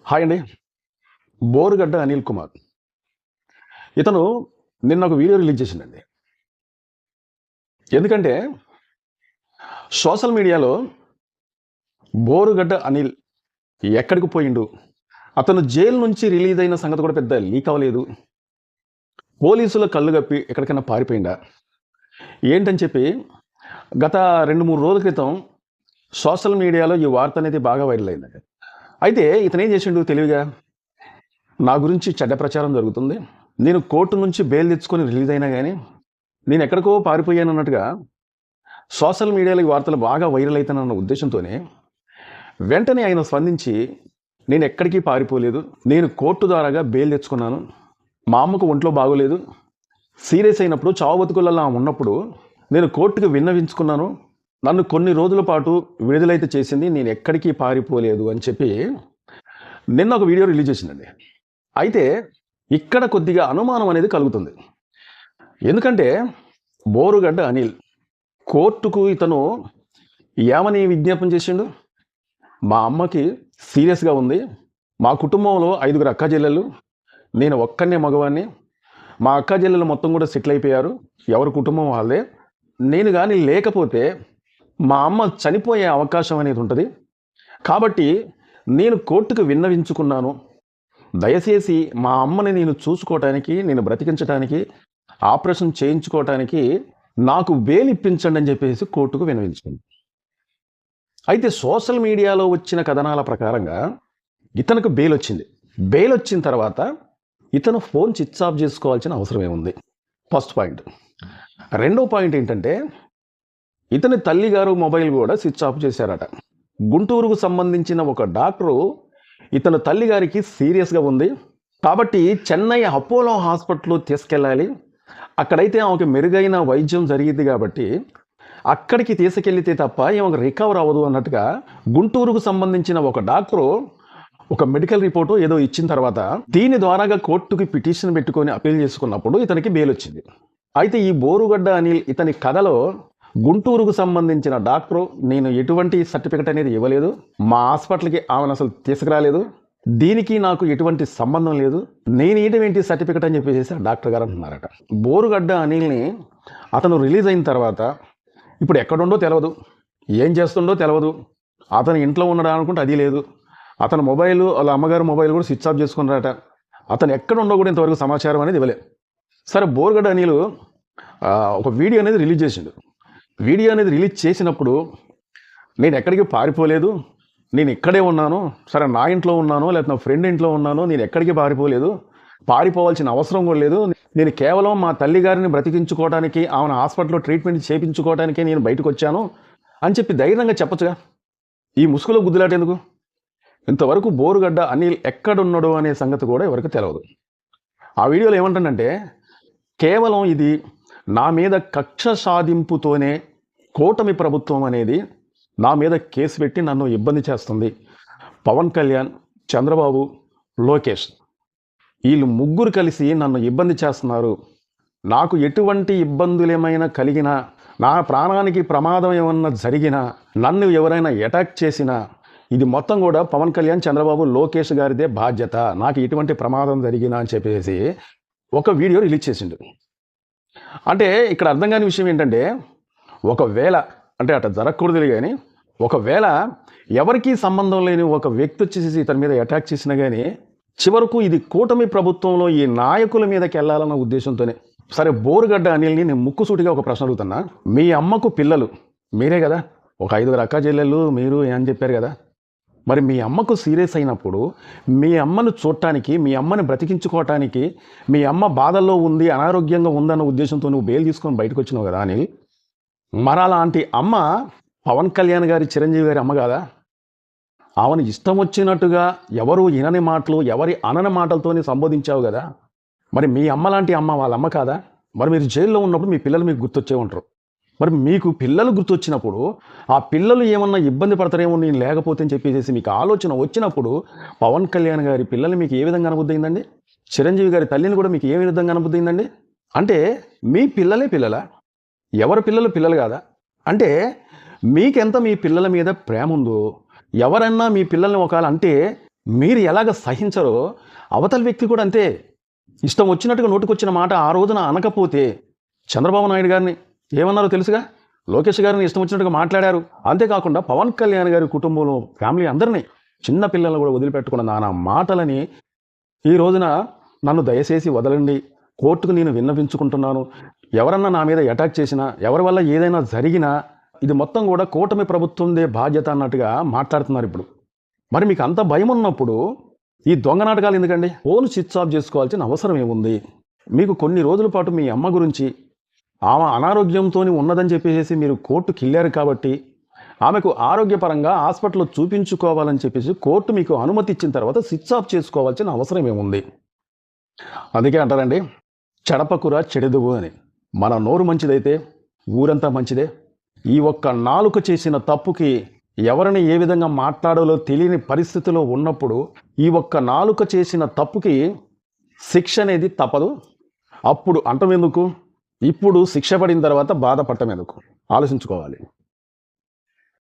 Hi అండి. బోరుగడ్డ అనిల్ కుమార్. ఇతను నిన్న ఒక వీడియో రిలీజ్ చేసిండండి. ఎందుకంటే సోషల్ మీడియాలో బోరుగడ్డ అనిల్ ఎక్కడికి పోయిండు? అతను జైలు నుంచి రిలీజ్ అయిన సంగతి కూడా పెద్ద లీక్ అవ్వలేదు. పోలీసుల కళ్ళు గప్పి ఎక్కడికైనా పారిపోయిండా? ఏంటని చెప్పి గత 2-3 రోజుల క్రితం సోషల్ మీడియాలో ఈ వార్త అనేది బాగా వైరల్ అయిందండి. అయితే ఇతను ఏం చేసిండు తెలివిగా, నా గురించి చెడ్డ ప్రచారం జరుగుతుంది, నేను కోర్టు నుంచి బెయిల్ తెచ్చుకొని రిలీజ్ అయినా కానీ నేను ఎక్కడికో పారిపోయాను అన్నట్టుగా సోషల్ మీడియాలో ఈ వార్తలు బాగా వైరల్ అవుతానన్న ఉద్దేశంతోనే వెంటనే ఆయన స్పందించి, నేను ఎక్కడికి పారిపోలేదు, నేను కోర్టు ద్వారాగా బెయిల్ తెచ్చుకున్నాను, మా అమ్మకు ఒంట్లో బాగోలేదు, సీరియస్ అయినప్పుడు చావు బతుకులలో ఉన్నప్పుడు నేను కోర్టుకు విన్నవించుకున్నాను, నన్ను కొన్ని రోజుల పాటు విడుదలైతే చేసింది, నేను ఎక్కడికి పారిపోలేదు అని చెప్పి నిన్న ఒక వీడియో రిలీజ్ చేసిందండి. అయితే ఇక్కడ కొద్దిగా అనుమానం అనేది కలుగుతుంది. ఎందుకంటే బోరుగడ్డ అనిల్ కోర్టుకు ఇతను ఏమని విజ్ఞాపన చేసిండు? మా అమ్మకి సీరియస్గా ఉంది, మా కుటుంబంలో 5 అక్క చెల్లెళ్ళు, నేను ఒక్కనే మగవాడిని, మా అక్క చెల్లెలు మొత్తం కూడా సెటిల్ అయిపోయారు, ఎవరి కుటుంబం వాళ్ళే, నేను కానీ లేకపోతే మా అమ్మ చనిపోయే అవకాశం అనేది ఉంటుంది, కాబట్టి నేను కోర్టుకు విన్నవించుకున్నాను, దయచేసి మా అమ్మని నేను చూసుకోవటానికి, నేను బ్రతికించడానికి, ఆపరేషన్ చేయించుకోవటానికి నాకు బెయిల్ ఇప్పించండి అని చెప్పేసి కోర్టుకు విన్నవించుకుంది. అయితే సోషల్ మీడియాలో వచ్చిన కథనాల ప్రకారంగా ఇతనికి బెయిల్ వచ్చింది. బెయిల్ వచ్చిన తర్వాత ఇతను ఫోన్ స్విచ్ ఆఫ్ చేసుకోవాల్సిన అవసరం ఏముంది? First point. రెండో పాయింట్ ఏంటంటే, ఇతని తల్లిగారు మొబైల్ కూడా స్విచ్ ఆఫ్ చేశారట. గుంటూరుకు సంబంధించిన ఒక డాక్టరు ఇతను తల్లిగారికి సీరియస్గా ఉంది కాబట్టి చెన్నై అపోలో హాస్పిటల్లో తీసుకెళ్ళాలి, అక్కడైతే ఆమెకు మెరుగైన వైద్యం జరిగింది కాబట్టి అక్కడికి తీసుకెళ్తే తప్ప ఆమెకు రికవర్ అవ్వదు అన్నట్టుగా గుంటూరుకు సంబంధించిన ఒక డాక్టరు ఒక మెడికల్ రిపోర్టు ఏదో ఇచ్చిన తర్వాత దీని ద్వారాగా కోర్టుకి పిటిషన్ పెట్టుకొని అపీల్ చేసుకున్నప్పుడు ఇతనికి బెయిల్ వచ్చింది. అయితే ఈ బోరుగడ్డ అనిల్ ఇతని కథలో గుంటూరుకు సంబంధించిన డాక్టరు నేను ఎటువంటి సర్టిఫికెట్ అనేది ఇవ్వలేదు, మా హాస్పిటల్కి ఆమెను అసలు తీసుకురాలేదు, దీనికి నాకు ఎటువంటి సంబంధం లేదు, నేను ఎటువంటి సర్టిఫికెట్ అని చెప్పేసి డాక్టర్ గారు అంటున్నారట. బోరుగడ్డ అనిల్ని అతను రిలీజ్ అయిన తర్వాత ఇప్పుడు ఎక్కడుండో తెలియదు, ఏం చేస్తుండో తెలియదు, అతను ఇంట్లో ఉన్నాడా అనుకుంటే అది లేదు, అతని మొబైల్ వాళ్ళ అమ్మగారు మొబైల్ కూడా స్విచ్ ఆఫ్ చేసుకున్నారట, అతను ఎక్కడ ఉండో కూడా ఇంతవరకు సమాచారం అనేది ఇవ్వలేదు. సరే, బోరుగడ్డ అనిల్ ఒక వీడియో అనేది రిలీజ్ చేసిండు. వీడియో అనేది రిలీజ్ చేసినప్పుడు నేను ఎక్కడికి పారిపోలేదు, నేను ఇక్కడే ఉన్నాను, సరే నా ఇంట్లో ఉన్నాను లేకపోతే నా ఫ్రెండ్ ఇంట్లో ఉన్నాను, నేను ఎక్కడికి పారిపోలేదు, పారిపోవాల్సిన అవసరం కూడా లేదు, నేను కేవలం మా తల్లిగారిని బ్రతికించుకోవడానికి, ఆమెను హాస్పిటల్లో ట్రీట్మెంట్ చేయించుకోవడానికే నేను బయటకు వచ్చాను అని చెప్పి ధైర్యంగా చెప్పచ్చుగా. ఈ ముసుగులో గుద్దులాట ఎందుకు? ఇంతవరకు బోరుగడ్డ అనిల్ ఎక్కడున్నాడో అనే సంగతి కూడా ఎవరికి తెలియదు. ఆ వీడియోలో ఏమంటానంటే, కేవలం ఇది నా మీద కక్ష సాధింపుతోనే కూటమి ప్రభుత్వం అనేది నా మీద కేసు పెట్టి నన్ను ఇబ్బంది చేస్తుంది, పవన్ కళ్యాణ్, చంద్రబాబు, లోకేష్ వీళ్ళు ముగ్గురు కలిసి నన్ను ఇబ్బంది చేస్తున్నారు, నాకు ఎటువంటి ఇబ్బందులు ఏమైనా కలిగినా, నా ప్రాణానికి ప్రమాదం ఏమన్నా జరిగినా, నన్ను ఎవరైనా అటాక్ చేసినా ఇది మొత్తం కూడా పవన్ కళ్యాణ్, చంద్రబాబు, లోకేష్ గారిదే బాధ్యత, నాకు ఎటువంటి ప్రమాదం జరిగినా అని చెప్పేసి ఒక వీడియో రిలీజ్ చేసిండు. అంటే ఇక్కడ అర్థం కాని విషయం ఏంటంటే, ఒకవేళ అంటే అట్లా జరగకూడదు కానీ, ఒకవేళ ఎవరికీ సంబంధం లేని ఒక వ్యక్తి వచ్చేసి ఇతని మీద అటాక్ చేసినా కానీ చివరకు ఇది కూటమి ప్రభుత్వంలో ఈ నాయకుల మీదకి వెళ్ళాలన్న ఉద్దేశంతోనే. సరే, బోరుగడ్డ అనిల్ని నేను ముక్కుసూటిగా ఒక ప్రశ్న అడుగుతున్నా, మీ అమ్మకు పిల్లలు మీరే కదా, ఒక 5 అక్క చెల్లెళ్ళు మీరు అని చెప్పారు కదా, మరి మీ అమ్మకు సీరియస్ అయినప్పుడు మీ అమ్మను చూడటానికి, మీ అమ్మని బ్రతికించుకోవటానికి, మీ అమ్మ బాధల్లో ఉంది, అనారోగ్యంగా ఉందన్న ఉద్దేశంతో నువ్వు బెయిల్ తీసుకొని బయటకు వచ్చినావు కదా అనిల్, మరి అలాంటి అమ్మ పవన్ కళ్యాణ్ గారి, చిరంజీవి గారి అమ్మ కాదా? ఆమెను ఇష్టం వచ్చినట్టుగా ఎవరు వినని మాటలు, ఎవరి అనని మాటలతోనే సంబోధించావు కదా, మరి మీ అమ్మ లాంటి అమ్మ వాళ్ళ అమ్మ కాదా? మరి మీరు జైల్లో ఉన్నప్పుడు మీ పిల్లలు మీకు గుర్తొచ్చే ఉంటారు, మరి మీకు పిల్లలు గుర్తొచ్చినప్పుడు ఆ పిల్లలు ఏమన్నా ఇబ్బంది పడతారేమో నేను లేకపోతే అని చెప్పేసి మీకు ఆలోచన వచ్చినప్పుడు పవన్ కళ్యాణ్ గారి పిల్లలు మీకు ఏ విధంగా అనుబుద్ధయిందండి? చిరంజీవి గారి తల్లిని కూడా మీకు ఏ విధంగా అనుబుద్ధయిందండి? అంటే మీ పిల్లలే పిల్లలా? ఎవరి పిల్లలు పిల్లలు కాదా? అంటే మీకెంత మీ పిల్లల మీద ప్రేమ ఉందో, ఎవరన్నా మీ పిల్లల్ని ఒకవేళ అంటే మీరు ఎలాగ సహించరో అవతల వ్యక్తి కూడా అంతే. ఇష్టం వచ్చినట్టుగా నోటికొచ్చిన మాట ఆ రోజున అనకపోతే చంద్రబాబు నాయుడు గారిని ఏమన్నారో తెలుసుగా. లోకేష్ గారిని ఇష్టం వచ్చినట్టుగా మాట్లాడారు. అంతేకాకుండా పవన్ కళ్యాణ్ గారి కుటుంబంలో ఫ్యామిలీ అందరినీ, చిన్న పిల్లలను కూడా వదిలిపెట్టుకున్న నానా మాటలని ఈ రోజున నన్ను దయచేసి వదలండి, కోర్టుకు నేను విన్నవించుకుంటున్నాను, ఎవరన్నా నా మీద అటాక్ చేసినా, ఎవరి వల్ల ఏదైనా జరిగినా ఇది మొత్తం కూడా కూటమి ప్రభుత్వందే బాధ్యత అన్నట్టుగా మాట్లాడుతున్నారు ఇప్పుడు. మరి మీకు అంత భయం ఉన్నప్పుడు ఈ దొంగ నాటకాలు ఎందుకండి? ఫోన్ స్విచ్ ఆఫ్ చేసుకోవాల్సిన అవసరం ఏముంది? మీకు కొన్ని రోజుల పాటు మీ అమ్మ గురించి ఆమె అనారోగ్యంతో ఉన్నదని చెప్పేసి మీరు కోర్టుకి వెళ్ళారు కాబట్టి ఆమెకు ఆరోగ్యపరంగా హాస్పిటల్లో చూపించుకోవాలని చెప్పేసి కోర్టు మీకు అనుమతి ఇచ్చిన తర్వాత స్విచ్ ఆఫ్ చేసుకోవాల్సిన అవసరం ఏముంది? అందుకే అంటారండి, చెడపకుర చెడెదువు అని. మన నోరు మంచిదైతే ఊరంతా మంచిదే. ఈ ఒక్క నాలుక చేసిన తప్పుకి ఎవరిని ఏ విధంగా మాట్లాడాలో తెలియని పరిస్థితిలో ఉన్నప్పుడు ఈ ఒక్క నాలుక చేసిన తప్పుకి శిక్ష అనేది తప్పదు. అప్పుడు అంటం ఎందుకు? ఇప్పుడు శిక్ష పడిన తర్వాత బాధపడటం ఎందుకు? ఆలోచించుకోవాలి.